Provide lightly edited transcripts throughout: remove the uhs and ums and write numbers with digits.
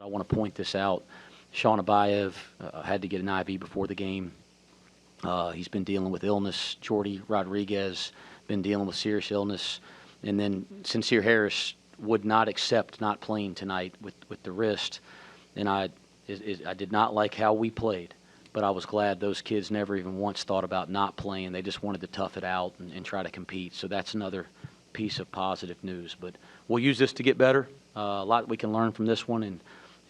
I want to point this out. Sean Abayev had to get an IV before the game. He's been dealing with illness. Jordy Rodriguez been dealing with serious illness. And then Sincere Harris would not accept not playing tonight with the wrist. And I did not like how we played, but I was glad those kids never even once thought about not playing. They just wanted to tough it out and try to compete. So that's another piece of positive news. But we'll use this to get better. A lot we can learn from this one, and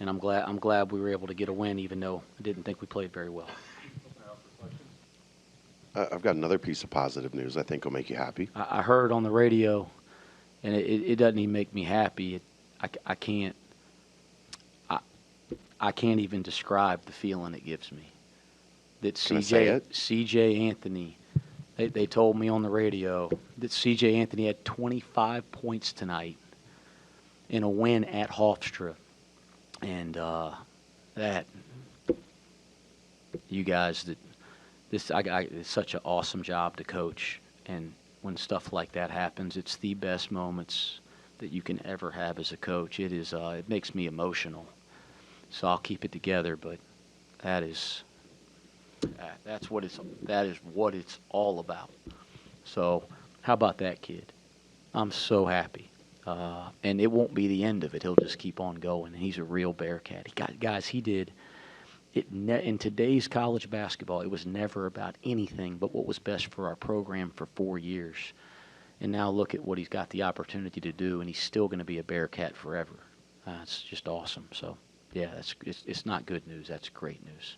I'm glad we were able to get a win, even though I didn't think we played very well. I've got another piece of positive news I think will make you happy. I heard on the radio, and it doesn't even make me happy. I can't even describe the feeling it gives me. That CJ Anthony, they told me on the radio that CJ Anthony had 25 points tonight in a win at Hofstra. And that, you guys, it's such an awesome job to coach. And when stuff like that happens, it's the best moments that you can ever have as a coach. It is. It makes me emotional. So I'll keep it together. But that is what it's all about. So how about that kid? I'm so happy. And it won't be the end of it. He'll just keep on going. And he's a real Bearcat. He did it in today's college basketball. It was never about anything but what was best for our program for 4 years. And now look at what he's got the opportunity to do, and he's still going to be a Bearcat forever. It's just awesome. So, yeah, it's not good news. That's great news.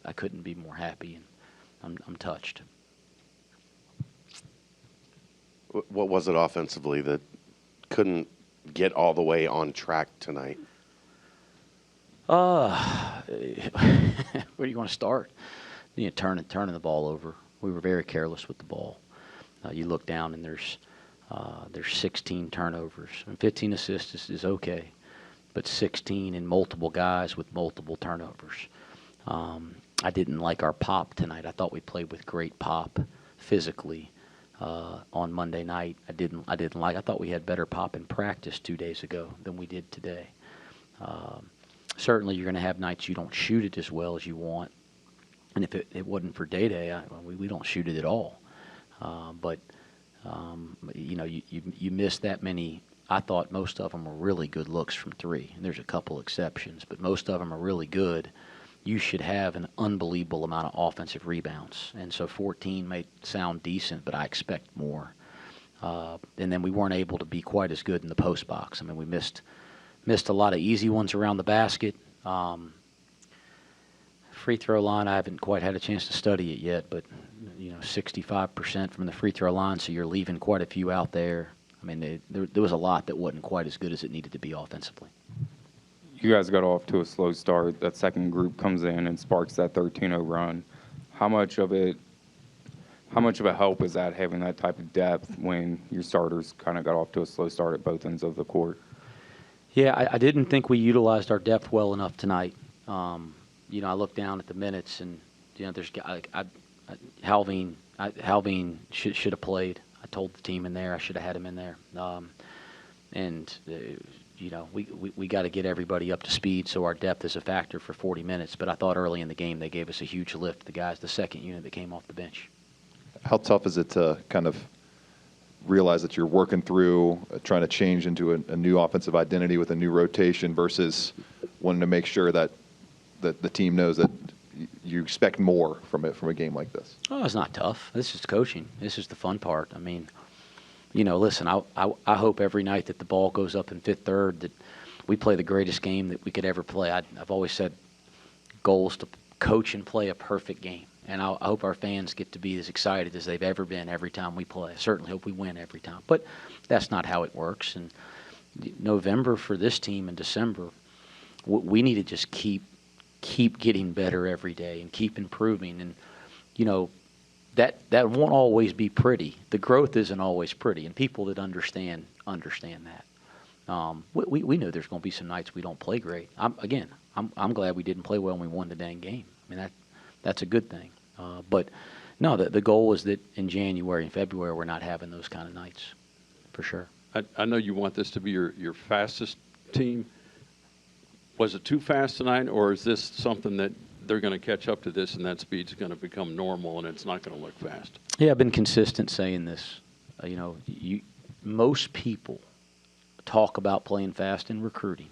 I couldn't be more happy, and I'm touched. What was it offensively that couldn't get all the way on track tonight? Where do you want to start? Turning the ball over. We were very careless with the ball. You look down and there's 16 turnovers. And 15 assists is okay, but 16 and multiple guys with multiple turnovers. I didn't like our pop tonight. I thought we played with great pop physically. On Monday night, I thought we had better pop in practice 2 days ago than we did today. Certainly, you're going to have nights you don't shoot it as well as you want, and if it wasn't for Day, we don't shoot it at all. But you miss that many. I thought most of them were really good looks from three, and there's a couple exceptions, but most of them are really good. You should have an unbelievable amount of offensive rebounds. And so 14 may sound decent, but I expect more. And then we weren't able to be quite as good in the post box. I mean, we missed a lot of easy ones around the basket. Free throw line, I haven't quite had a chance to study it yet, but 65% from the free throw line, so you're leaving quite a few out there. I mean, there was a lot that wasn't quite as good as it needed to be offensively. You guys got off to a slow start. That second group comes in and sparks that 13-0 run. How much of a help is that, having that type of depth when your starters kind of got off to a slow start at both ends of the court? Yeah, I didn't think we utilized our depth well enough tonight. I looked down at the minutes, and there's Halveen should have played. I told the team in there I should have had him in there. We got to get everybody up to speed, so our depth is a factor for 40 minutes. But I thought early in the game they gave us a huge lift, the second unit that came off the bench. How tough is it to kind of realize that you're working through, trying to change into a new offensive identity with a new rotation versus wanting to make sure that the team knows that you expect more from a game like this? Oh, it's not tough. This is coaching. This is the fun part. I mean, listen, I hope every night that the ball goes up in fifth, third, that we play the greatest game that we could ever play. I've always said goal is to coach and play a perfect game. And I hope our fans get to be as excited as they've ever been every time we play. I certainly hope we win every time. But that's not how it works. And November for this team and December, we need to just keep getting better every day and keep improving. And, that won't always be pretty. The growth isn't always pretty, and people that understand that. We know there's going to be some nights we don't play great. I'm glad we didn't play well and we won the dang game. I mean, that's a good thing. But no, the goal is that in January and February we're not having those kind of nights, for sure. I know you want this to be your fastest team. Was it too fast tonight, or is this something that they're going to catch up to this and that speed's going to become normal and it's not going to look fast? Yeah, I've been consistent saying this. Most people talk about playing fast in recruiting.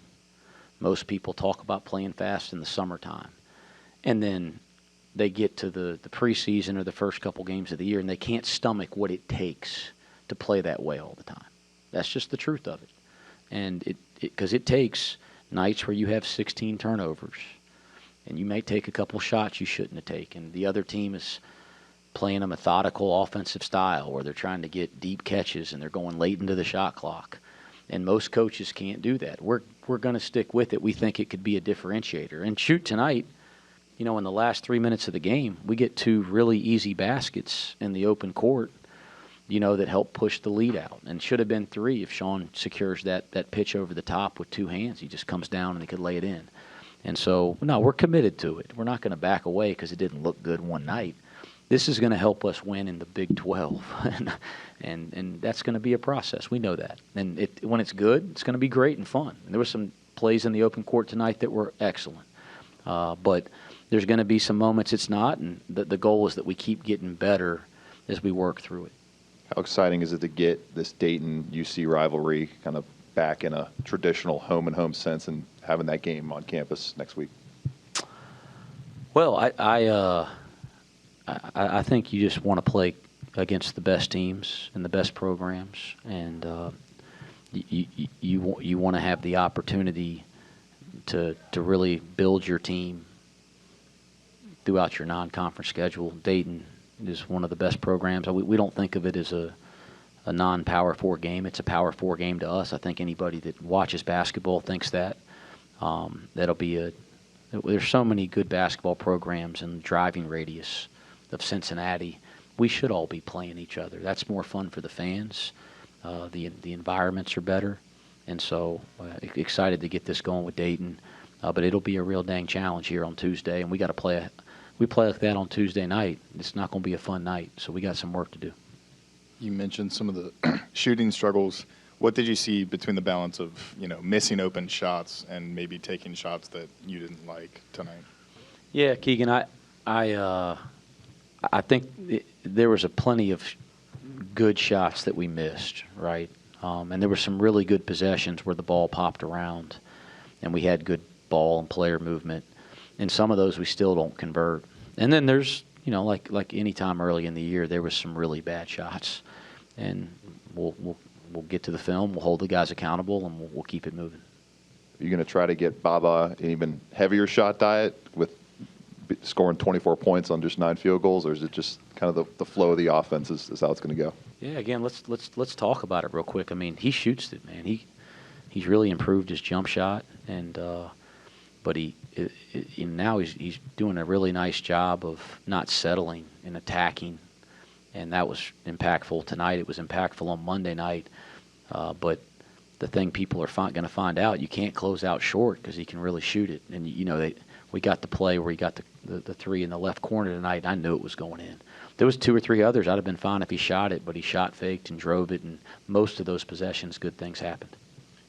Most people talk about playing fast in the summertime. And then they get to the preseason or the first couple games of the year, and they can't stomach what it takes to play that way all the time. That's just the truth of it. And because it takes nights where you have 16 turnovers, and you may take a couple shots you shouldn't have taken. The other team is playing a methodical offensive style where they're trying to get deep catches and they're going late into the shot clock. And most coaches can't do that. We're going to stick with it. We think it could be a differentiator. And shoot, tonight, in the last 3 minutes of the game, we get 2 really easy baskets in the open court, that help push the lead out. And should have been 3 if Sean secures that pitch over the top with 2 hands. He just comes down and he could lay it in. And so, no, we're committed to it. We're not going to back away because it didn't look good one night. This is going to help us win in the Big 12, and that's going to be a process. We know that. And when it's good, it's going to be great and fun. And there were some plays in the open court tonight that were excellent. But there's going to be some moments it's not, and the goal is that we keep getting better as we work through it. How exciting is it to get this Dayton-UC rivalry kind of back in a traditional home-and-home sense and having that game on campus next week? Well, I think you just want to play against the best teams and the best programs, and you want to have the opportunity to really build your team throughout your non-conference schedule. Dayton is one of the best programs. We don't think of it as a non-Power 4 game. It's a Power 4 game to us. I think anybody that watches basketball thinks that. There's so many good basketball programs in the driving radius of Cincinnati. We should all be playing each other. That's more fun for the fans. The environments are better. And so excited to get this going with Dayton. But it'll be a real dang challenge here on Tuesday, and we play like that on Tuesday night. It's not going to be a fun night, so we got some work to do. You mentioned some of the shooting struggles. What did you see between the balance of, missing open shots and maybe taking shots that you didn't like tonight? Yeah, Keegan, I think there was plenty of good shots that we missed, right? And there were some really good possessions where the ball popped around, and we had good ball and player movement. And some of those we still don't convert. And then there's, like any time early in the year, there was some really bad shots. And we'll get to the film, we'll hold the guys accountable, and we'll keep it moving. Are you going to try to get Baba an even heavier shot diet with scoring 24 points on just 9 field goals, or is it just kind of the flow of the offense is how it's going to go? Yeah, again, let's talk about it real quick. I mean, he shoots it, man. He's really improved his jump shot, and but now he's doing a really nice job of not settling and attacking, and that was impactful tonight. It was impactful on Monday night, but the thing people are going to find out, you can't close out short because he can really shoot it. And we got the play where he got the 3 in the left corner tonight, and I knew it was going in. There was 2 or 3 others I'd have been fine if he shot it, but he shot faked and drove it, and most of those possessions, good things happened.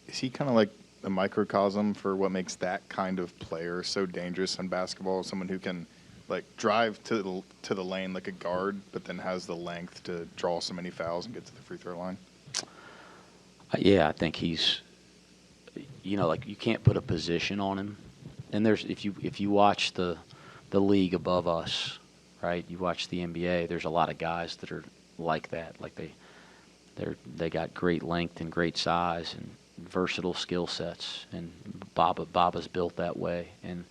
Is he kind of like a microcosm for what makes that kind of player so dangerous in basketball? Someone who can drive to the lane like a guard, but then has the length to draw so many fouls and get to the free throw line? Yeah, I think he's, you can't put a position on him. And if you watch the league above us, right? You watch the NBA. There's a lot of guys that are like that. Like they got great length and great size and versatile skill sets. And Baba's built that way. And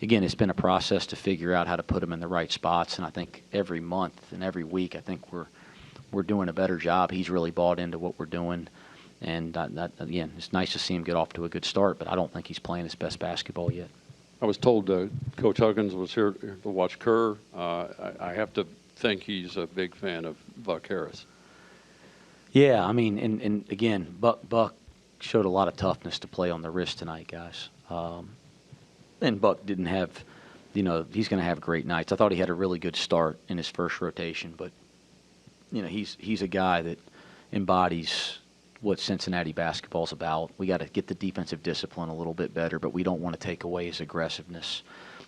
again, it's been a process to figure out how to put him in the right spots. And I think every month and every week, I think we're doing a better job. He's really bought into what we're doing. And again, it's nice to see him get off to a good start, but I don't think he's playing his best basketball yet. I was told Coach Huggins was here to watch Kerr. I have to think he's a big fan of Buck Harris. Yeah, I mean, and again, Buck showed a lot of toughness to play on the wrist tonight, guys. And Buck didn't have, he's going to have great nights. I thought he had a really good start in his first rotation, but he's a guy that embodies what Cincinnati basketball's about. We got to get the defensive discipline a little bit better, but we don't want to take away his aggressiveness.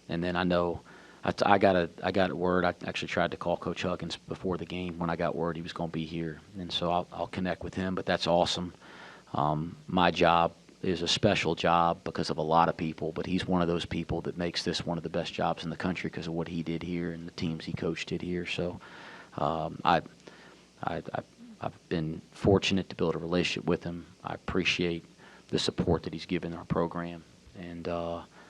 And then I know I got word. I actually tried to call Coach Huggins before the game when I got word he was going to be here, and so I'll connect with him. But that's awesome. My job is a special job because of a lot of people, but he's one of those people that makes this one of the best jobs in the country because of what he did here and the teams he coached did here. So I've been fortunate to build a relationship with him. I appreciate the support that he's given our program, and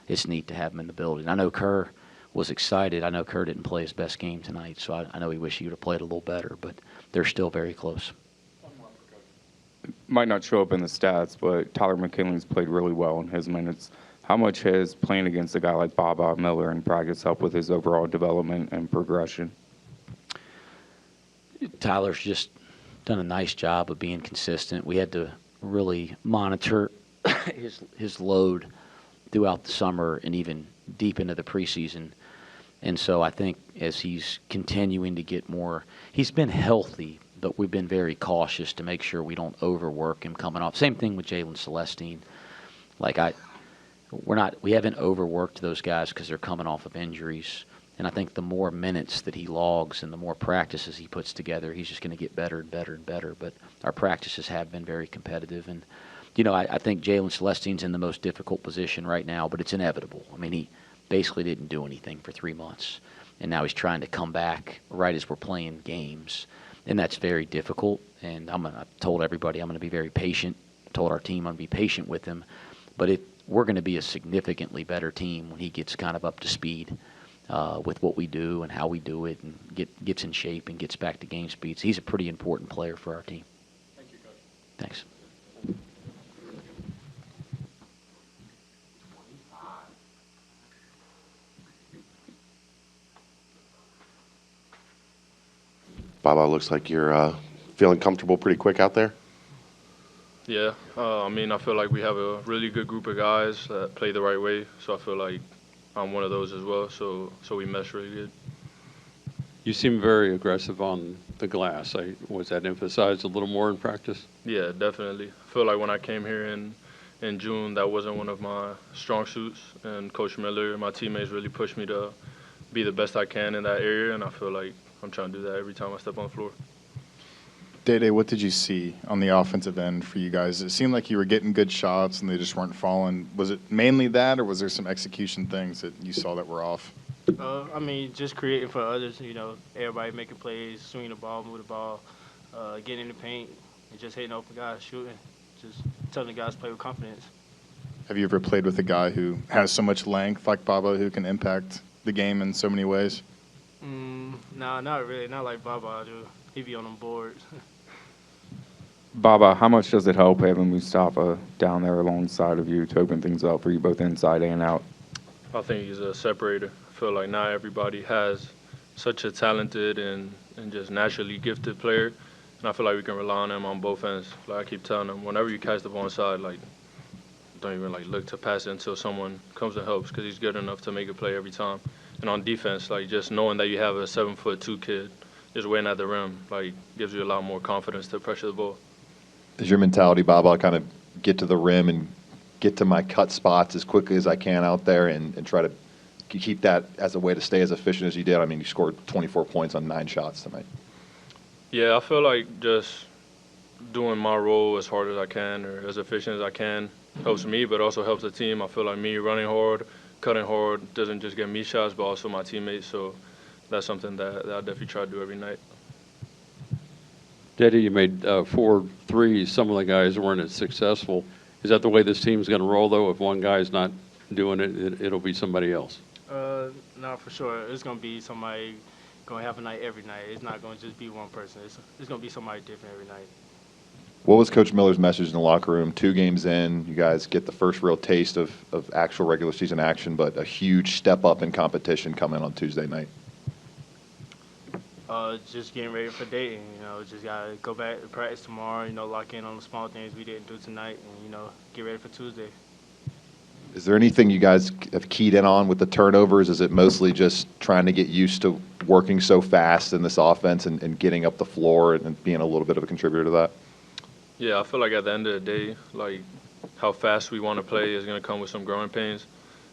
it's neat to have him in the building. I know Kerr was excited. I know Kerr didn't play his best game tonight, so I know he wished he would have played a little better, but they're still very close. Might not show up in the stats, but Tyler McKinley's played really well in his minutes. How much has playing against a guy like Bob Miller in practice helped with his overall development and progression? Tyler's just done a nice job of being consistent. We had to really monitor his load throughout the summer and even deep into the preseason. And so I think as he's continuing to get more, he's been healthy, but we've been very cautious to make sure we don't overwork him coming off. Same thing with Jalen Celestine. We haven't overworked those guys because they're coming off of injuries. And I think the more minutes that he logs and the more practices he puts together, he's just going to get better and better and better. But our practices have been very competitive. And, I think Jalen Celestine's in the most difficult position right now, but it's inevitable. I mean, he basically didn't do anything for 3 months. And now he's trying to come back right as we're playing games. And that's very difficult. And I've told everybody I'm going to be very patient. I told our team I'm going to be patient with him. But we're going to be a significantly better team when he gets kind of up to speed with what we do and how we do it and gets in shape and gets back to game speeds. He's a pretty important player for our team. Thank you, Coach. Thanks. Baba, looks like you're feeling comfortable pretty quick out there. Yeah, I feel like we have a really good group of guys that play the right way, so I feel like I'm one of those as well, so we mesh really good. You seem very aggressive on the glass. Was that emphasized a little more in practice? Yeah, definitely. I feel like when I came here in June, that wasn't one of my strong suits, and Coach Miller and my teammates really pushed me to be the best I can in that area, and I feel like I'm trying to do that every time I step on the floor. Day, what did you see on the offensive end for you guys? It seemed like you were getting good shots and they just weren't falling. Was it mainly that, or was there some execution things that you saw that were off? Just creating for others, everybody making plays, swinging the ball, move the ball, getting in the paint, and just hitting open guys, shooting, just telling the guys to play with confidence. Have you ever played with a guy who has so much length like Baba who can impact the game in so many ways? No, not really. Not like Baba do. He be on them boards. Baba, how much does it help having Mustafa down there alongside of you to open things up for you both inside and out? I think he's a separator. I feel like not everybody has such a talented and just naturally gifted player, and I feel like we can rely on him on both ends. Like I keep telling him, whenever you catch the ball inside, don't even look to pass it until someone comes and helps, because he's good enough to make a play every time. And on defense, just knowing that you have a 7'2" kid just waiting at the rim, gives you a lot more confidence to pressure the ball. Is your mentality, Bob, kind of get to the rim and get to my cut spots as quickly as I can out there and try to keep that as a way to stay as efficient as you did? I mean, you scored 24 points on 9 shots tonight. Yeah, I feel like just doing my role as hard as I can or as efficient as I can helps me, but also helps the team. I feel like me running hard, cutting hard doesn't just get me shots, but also my teammates. So that's something that I definitely try to do every night. Daddy, you made 4 threes. Some of the guys weren't as successful. Is that the way this team's going to roll, though? If one guy's not doing it, it'll be somebody else? No, for sure. It's going to be somebody going to have a night every night. It's not going to just be one person. It's going to be somebody different every night. What was Coach Miller's message in the locker room? 2 games in, you guys get the first real taste of actual regular season action, but a huge step up in competition coming on Tuesday night. Just getting ready for Dayton. Just got to go back to practice tomorrow, lock in on the small things we didn't do tonight, and, get ready for Tuesday. Is there anything you guys have keyed in on with the turnovers? Is it mostly just trying to get used to working so fast in this offense and getting up the floor and being a little bit of a contributor to that? Yeah, I feel like at the end of the day, like how fast we want to play is going to come with some growing pains.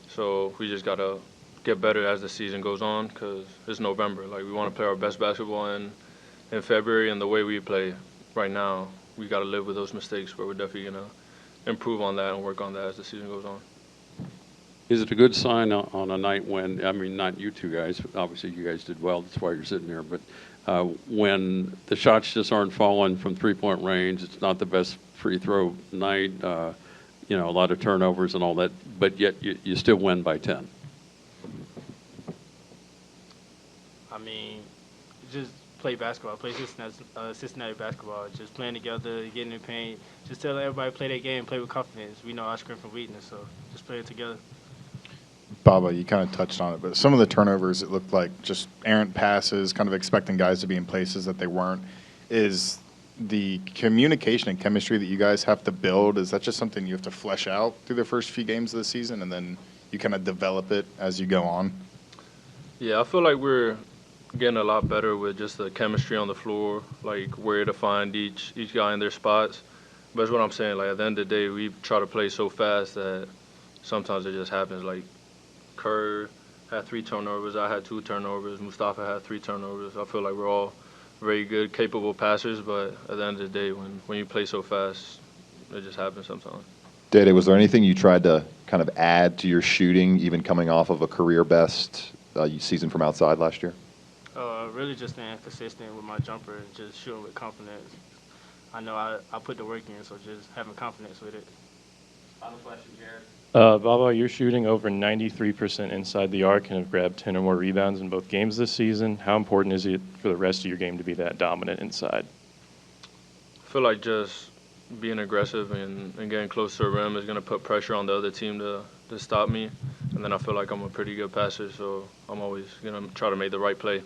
So we just got to get better as the season goes on because it's November. Like we want to play our best basketball in February, and the way we play right now, we got to live with those mistakes, but we're definitely going to improve on that and work on that as the season goes on. Is it a good sign on a night when, I mean, not you two guys, but obviously you guys did well, that's why you're sitting there, but when the shots just aren't falling from three-point range, it's not the best free throw night, you know, a lot of turnovers and all that, but yet you still win by 10? I mean, just play basketball, play Cincinnati basketball, just playing together, getting in the paint, just telling everybody play their game, play with confidence. We know our strength from weakness, so just play it together. Baba, you kind of touched on it, but some of the turnovers, it looked like just errant passes, kind of expecting guys to be in places that they weren't. Is the communication and chemistry that you guys have to build, is that just something you have to flesh out through the first few games of the season, and then you kind of develop it as you go on? Yeah, I feel like we're getting a lot better with just the chemistry on the floor, like where to find each guy in their spots. But that's what I'm saying. Like at the end of the day, we try to play so fast that sometimes it just happens. Like Kerr had 3 turnovers, I had 2 turnovers, Mustafa had 3 turnovers. I feel like we're all very good, capable passers, but at the end of the day, when you play so fast, it just happens sometimes. Dede, was there anything you tried to kind of add to your shooting, even coming off of a career best season from outside last year? Really just staying consistent with my jumper and just shooting with confidence. I know I put the work in, so just having confidence with it. Final question, Jared. Baba, you're shooting over 93% inside the arc and have grabbed 10 or more rebounds in both games this season. How important is it for the rest of your game to be that dominant inside? I feel like just being aggressive and getting close to the rim is going to put pressure on the other team to stop me. And then I feel like I'm a pretty good passer, so I'm always going to try to make the right play.